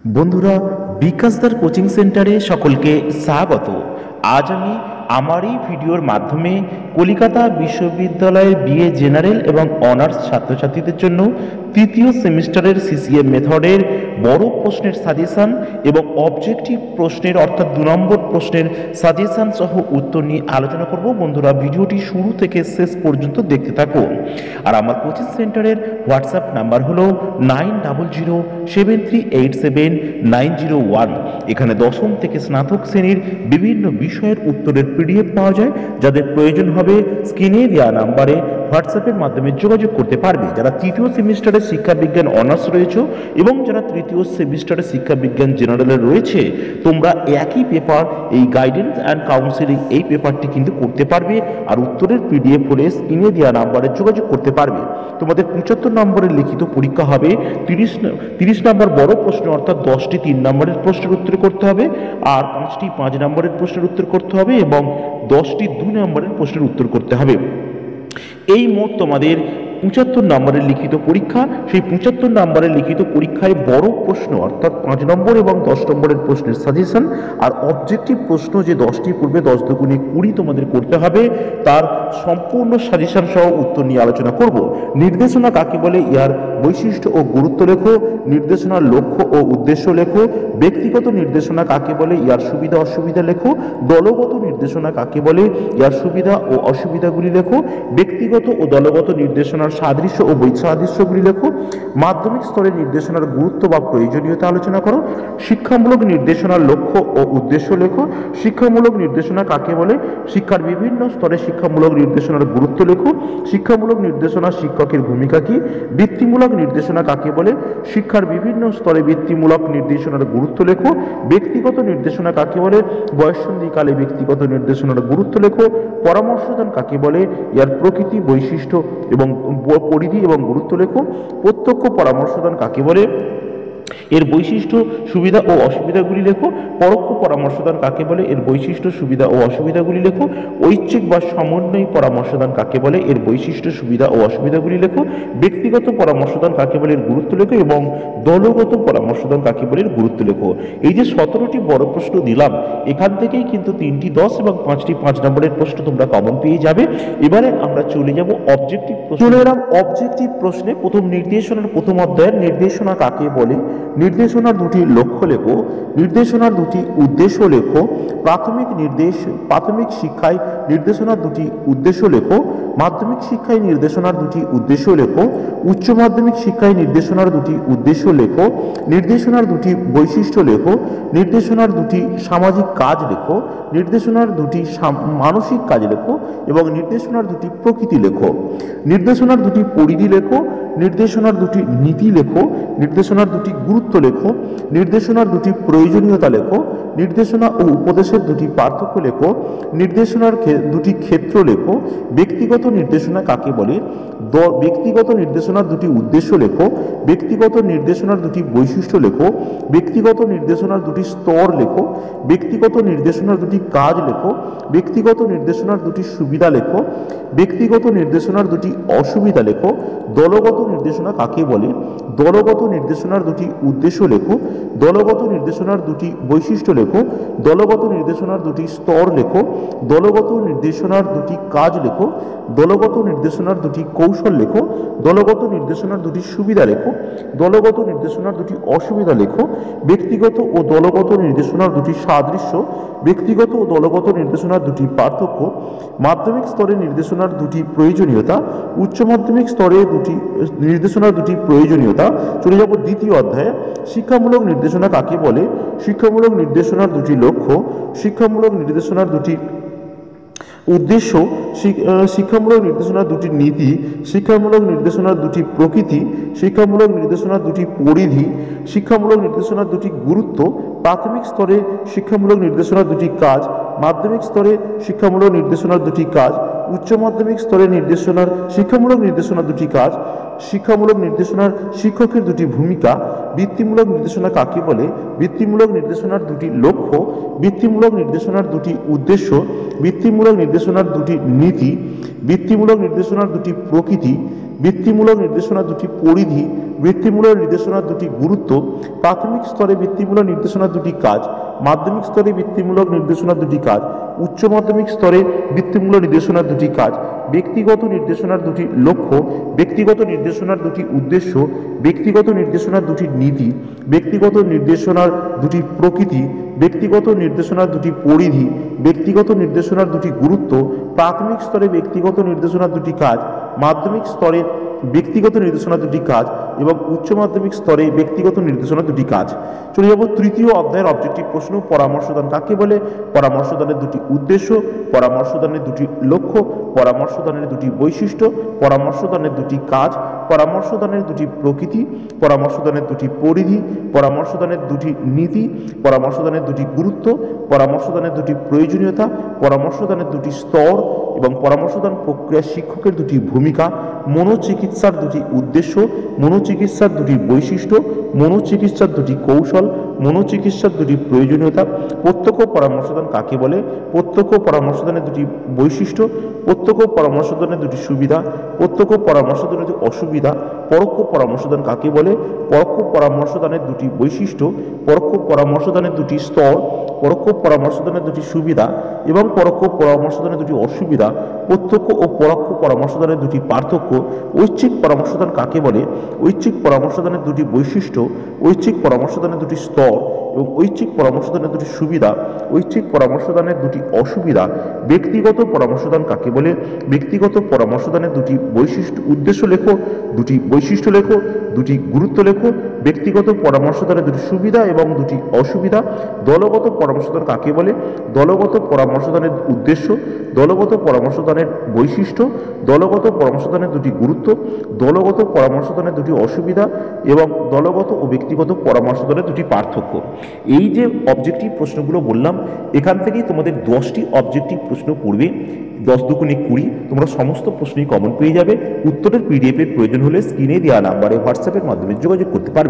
বন্ধুরা, বিকাশদার কোচিং সেন্টারে সকলকে স্বাগত। আজ আমি আমার এই ভিডিওর মাধ্যমে কলকাতা বিশ্ববিদ্যালয়ের বিএ জেনারেল এবং অনার্স ছাত্রছাত্রীদের জন্য তৃতীয় সেমিস্টারের সিসিএ মেথডের বড় প্রশ্নের সাজেশন এবং অবজেক্টিভ প্রশ্নের অর্থাৎ 2 নম্বর প্রশ্নের সাজেশন সহ উত্তর নিয়ে আলোচনা করব। বন্ধুরা, ভিডিওটি শুরু থেকে শেষ পর্যন্ত দেখতে থাকুন। আর আমার কোচিং সেন্টারের হোয়াটসঅ্যাপ নাম্বার হলো 9007387901। এখানে দশম থেকে স্নাতক শ্রেণীর বিভিন্ন বিষয়ের উত্তরের পিডিএফ পাওয়া যায়। যাদের প্রয়োজন হবে স্ক্রিনে দেওয়া নাম্বারে হোয়াটসঅ্যাপের মাধ্যমে যোগাযোগ করতে পারবে। যারা তৃতীয় সেমিস্টারে শিক্ষাবিজ্ঞান অনার্স রয়েছে এবং যারা তৃতীয় সেমিস্টারে শিক্ষাবিজ্ঞান জেনারেলে রয়েছে, তোমরা একই পেপার, এই গাইডেন্স অ্যান্ড কাউন্সিলিং এই পেপারটি কিন্তু করতে পারবে। আর উত্তরের পিডিএফ হলে স্ক্রিনে দেওয়া নাম্বারে যোগাযোগ করতে পারবে। তোমাদের 75 নম্বরের লিখিত পরীক্ষা হবে। 30 নম্বর বড় প্রশ্ন অর্থাৎ 10টি 3 নম্বরের প্রশ্নের উত্তর করতে হবে, আর 5টি 5 নম্বরের প্রশ্নের উত্তর করতে হবে এবং 10টি 2 নম্বরের প্রশ্নের উত্তর করতে হবে। এই মোট তোমাদের 75 নম্বরের লিখিত পরীক্ষা। সেই 75 নম্বরের লিখিত পরীক্ষায় বড় প্রশ্ন অর্থাৎ 5 নম্বর এবং 10 নম্বরের প্রশ্নের সাজেশন আর অবজেক্টিভ প্রশ্ন যে 10টি পূর্বে 10 দুগুণে 20 তোমাদের করতে হবে, তার সম্পূর্ণ সাজেশন সহ উত্তর নিয়ে আলোচনা করব। নির্দেশনা কাকে বলে, ইহার বৈশিষ্ট্য ও গুরুত্ব লেখো। নির্দেশনার লক্ষ্য ও উদ্দেশ্য লেখো। ব্যক্তিগত নির্দেশনা কাকে বলে, ইহার সুবিধা অসুবিধা লেখো। দলগত নির্দেশনা কাকে বলে, ইহার সুবিধা ও অসুবিধাগুলি লেখো। ব্যক্তিগত ও দলগত নির্দেশনার সাদৃশ্য ও বৈসাদৃশ্যগুলি লেখো। মাধ্যমিক স্তরের নির্দেশনার গুরুত্ব বা প্রয়োজনীয়তা আলোচনা করো। শিক্ষামূলক নির্দেশনার লক্ষ্য ও উদ্দেশ্য লেখো। শিক্ষামূলক নির্দেশনা কাকে বলে, শিক্ষার বিভিন্ন স্তরে শিক্ষামূলক নির্দেশনার গুরুত্ব লেখো। শিক্ষামূলক নির্দেশনা শিক্ষকের ভূমিকা কি। বৃত্তিমূলক নির্দেশনা কাকে বলে, শিক্ষার বিভিন্ন স্তরে বৃত্তিমূলক নির্দেশনার গুরুত্ব লেখো। ব্যক্তিগত নির্দেশনা কাকে বলে, বয়ঃসন্ধিকালে ব্যক্তিগত নির্দেশনার গুরুত্ব লেখো। পরামর্শদান কাকে বলে, ইয়ার প্রকৃতি, বৈশিষ্ট্য এবং পরিধি এবং গুরুত্ব লেখো। প্রত্যক্ষ পরামর্শদান কাকে বলে, এর বৈশিষ্ট্য, সুবিধা ও অসুবিধাগুলি লেখো। পরোক্ষ পরামর্শদান কাকে বলে, এর বৈশিষ্ট্য, সুবিধা ও অসুবিধাগুলি লেখো। ঐচ্ছিক বা সমন্বয়ী পরামর্শদান কাকে বলে, এর বৈশিষ্ট্য, সুবিধা ও অসুবিধাগুলি লেখো। ব্যক্তিগত পরামর্শদান কাকে বলে, এর গুরুত্ব লেখো এবং দলগত পরামর্শদান কাকে বলে, এর গুরুত্ব লেখো। এই যে 17টি বড় প্রশ্ন দিলাম, এখান থেকেই কিন্তু 3টি 10 এবং 5টি 5 নম্বরের প্রশ্ন তোমরা কমন পেয়ে যাবে। এবারে আমরা চলে যাব অবজেক্টিভ প্রশ্ন। চলে এলাম অবজেক্টিভ প্রশ্নে। প্রথম নির্দেশনার প্রথম অধ্যায়ের নির্দেশনা কাকে বলে, নির্দেশনার দুটি লক্ষ্য লেখো। নির্দেশনার দুটি উদ্দেশ্য লেখো। প্রাথমিক শিক্ষায় নির্দেশনার দুটি উদ্দেশ্য লেখো। মাধ্যমিক শিক্ষায় নির্দেশনার দুটি উদ্দেশ্য লেখো। উচ্চ মাধ্যমিক শিক্ষায় নির্দেশনার দুটি উদ্দেশ্য লেখো। নির্দেশনার দুটি বৈশিষ্ট্য লেখো। নির্দেশনার দুটি সামাজিক কাজ লেখো। নির্দেশনার দুটি মানসিক কাজ লেখো এবং নির্দেশনার দুটি প্রকৃতি লেখো। নির্দেশনার দুটি পরিধি লেখো। নির্দেশনার দুটি নীতি লেখো। নির্দেশনার দুটি গুরুত্ব লেখো। নির্দেশনার দুটি প্রয়োজনীয়তা লেখো। নির্দেশনা ও উপদেশের দুটি পার্থক্য লেখো। নির্দেশনার দুটি ক্ষেত্র লেখো। ব্যক্তিগত নির্দেশনা কাকে বলে, ব্যক্তিগত নির্দেশনার দুটি উদ্দেশ্য লেখো। ব্যক্তিগত নির্দেশনার দুটি বৈশিষ্ট্য লেখো। ব্যক্তিগত নির্দেশনার দুটি স্তর লেখো। ব্যক্তিগত নির্দেশনার দুটি কাজ লেখো। ব্যক্তিগত নির্দেশনার দুটি সুবিধা লেখো। ব্যক্তিগত নির্দেশনার দুটি অসুবিধা লেখো। দলগত নির্দেশনা কাকে বলে, দলগত নির্দেশনার দুটি উদ্দেশ্য লেখো। দলগত নির্দেশনার দুটি বৈশিষ্ট্য লেখো। দলগত নির্দেশনার দুটি স্তর লেখো। দলগত নির্দেশনার দুটি কাজ লেখো। দলগত নির্দেশনার দুটি কৌশল লেখো। দলগত নির্দেশনার দুটি সুবিধা লেখো। দলগত নির্দেশনার দুটি অসুবিধা লেখো। ব্যক্তিগত ও দলগত নির্দেশনার দুটি সাদৃশ্য। ব্যক্তিগত ও দলগত নির্দেশনার দুটি পার্থক্য। মাধ্যমিক স্তরে নির্দেশনার দুটি প্রয়োজনীয়তা। উচ্চ মাধ্যমিক স্তরে নির্দেশনার দুটি প্রয়োজনীয়তা। চলে যাব দ্বিতীয় অধ্যায়ে। শিক্ষামূলক নির্দেশনা কাকে বলে, শিক্ষামূলক নির্দেশনার দুটি লক্ষ্য। শিক্ষামূলক নির্দেশনার দুটি উদ্দেশ্য। শিক্ষামূলক নির্দেশনার দুটি নীতি। শিক্ষামূলক নির্দেশনার দুটি প্রকৃতি। শিক্ষামূলক নির্দেশনার দুটি পরিধি। শিক্ষামূলক নির্দেশনার দুটি গুরুত্ব। প্রাথমিক স্তরে শিক্ষামূলক নির্দেশনার দুটি কাজ। মাধ্যমিক স্তরে শিক্ষামূলক নির্দেশনার দুটি কাজ। উচ্চ মাধ্যমিক স্তরে শিক্ষামূলক নির্দেশনার দুটি কাজ। শিক্ষামূলক নির্দেশনার শিক্ষকের দুটি ভূমিকা। বৃত্তিমূলক নির্দেশনা কাকে বলে, বৃত্তিমূলক নির্দেশনার দুটি লক্ষ্য। বৃত্তিমূলক নির্দেশনার দুটি উদ্দেশ্য। বৃত্তিমূলক নির্দেশনার দুটি নীতি। বৃত্তিমূলক নির্দেশনার দুটি প্রকৃতি। বৃত্তিমূলক নির্দেশনা দুটি পরিধি, বৃত্তিমূলক নির্দেশনার দুটি গুরুত্ব, প্রাথমিক স্তরে বৃত্তিমূলক নির্দেশনার দুটি কাজ, মাধ্যমিক স্তরে বৃত্তিমূলক নির্দেশনার দুটি কাজ, উচ্চ মাধ্যমিক স্তরে বৃত্তিমূলক নির্দেশনার দুটি কাজ, ব্যক্তিগত নির্দেশনার দুটি লক্ষ্য, ব্যক্তিগত নির্দেশনার দুটি উদ্দেশ্য, ব্যক্তিগত নির্দেশনার দুটি নীতি, ব্যক্তিগত নির্দেশনার দুটি প্রকৃতি, ব্যক্তিগত নির্দেশনার দুটি পরিধি, ব্যক্তিগত নির্দেশনার দুটি গুরুত্ব, প্রাথমিক স্তরে ব্যক্তিগত নির্দেশনার দুটি কাজ, মাধ্যমিক স্তরে ব্যক্তিগত নির্দেশনার দুটি কাজ এবং উচ্চ মাধ্যমিক স্তরে ব্যক্তিগত নির্দেশনার দুটি কাজ। চলে যাব তৃতীয় অধ্যায়ের অবজেক্টিভ প্রশ্ন। পরামর্শদান কাকে বলে? পরামর্শদানের দুটি উদ্দেশ্য, পরামর্শদানের দুটি লক্ষ্য, পরামর্শদানের দুটি বৈশিষ্ট্য, পরামর্শদানের দুটি কাজ, পরামর্শদানের দুটি প্রকৃতি, পরামর্শদানের দুটি পরিধি, পরামর্শদানের দুটি নীতি, পরামর্শদানের দুটি গুরুত্ব, পরামর্শদানের দুটি প্রয়োজনীয়তা, পরামর্শদানের দুটি স্তর এবং পরামর্শদান প্রক্রিয়া শিক্ষকের দুটি ভূমিকা, মনোচিকিৎসার দুটি উদ্দেশ্য, মনোচিকিৎসার দুটি বৈশিষ্ট্য, মনোচিকিৎসার দুটি কৌশল, মনোচিকিৎসার দুটি প্রয়োজনীয়তা, প্রত্যক্ষ পরামর্শদান কাকে বলে, প্রত্যক্ষ পরামর্শদানের দুটি বৈশিষ্ট্য, প্রত্যক্ষ পরামর্শদানের দুটি সুবিধা, প্রত্যক্ষ পরামর্শদানের দুটি অসুবিধা, পরোক্ষ পরামর্শদান কাকে বলে, পরোক্ষ পরামর্শদানের দুটি বৈশিষ্ট্য, পরোক্ষ পরামর্শদানের দুটি স্তর, পরোক্ষ পরামর্শদানের দুটি সুবিধা এবং পরোক্ষ পরামর্শদানের দুটি অসুবিধা, প্রত্যক্ষ ও পরোক্ষ পরামর্শদানের দুটি পার্থক্য, ঐচ্ছিক পরামর্শদান কাকে বলে, ঐচ্ছিক পরামর্শদানের দুটি বৈশিষ্ট্য, ঐচ্ছিক পরামর্শদানের দুটি স্তর এবং ঐচ্ছিক পরামর্শদানের দুটি সুবিধা, ঐচ্ছিক পরামর্শদানের দুটি অসুবিধা, ব্যক্তিগত পরামর্শদান কাকে বলে, ব্যক্তিগত পরামর্শদানের দুটি বৈশিষ্ট্য উদ্দেশ্য লেখো, দুটি বৈশিষ্ট্য লেখো, দুটি গুরুত্ব লেখো, ব্যক্তিগত পরামর্শদানের দুটি সুবিধা এবং দুটি অসুবিধা, দলগত পরামর্শদান কাকে বলে, দলগত পরামর্শদানের উদ্দেশ্য, দলগত পরামর্শদানের বৈশিষ্ট্য, দলগত পরামর্শদানের দুটি গুরুত্ব, দলগত পরামর্শদানের দুটি অসুবিধা এবং দলগত ও ব্যক্তিগত পরামর্শদানের দুটি পার্থক্য। এই যে অবজেক্টিভ প্রশ্নগুলো বললাম, এখান থেকেই তোমাদের 10টি অবজেক্টিভ প্রশ্ন পড়বে। 10 দুগুণে 20, তোমরা সমস্ত প্রশ্নই কমন পেয়ে যাবে। উত্তরের PDF এর প্রয়োজন হলে স্ক্রিনে দেওয়া নাম্বারে হোয়াটসঅ্যাপের মাধ্যমে যোগাযোগ করতে পারবে।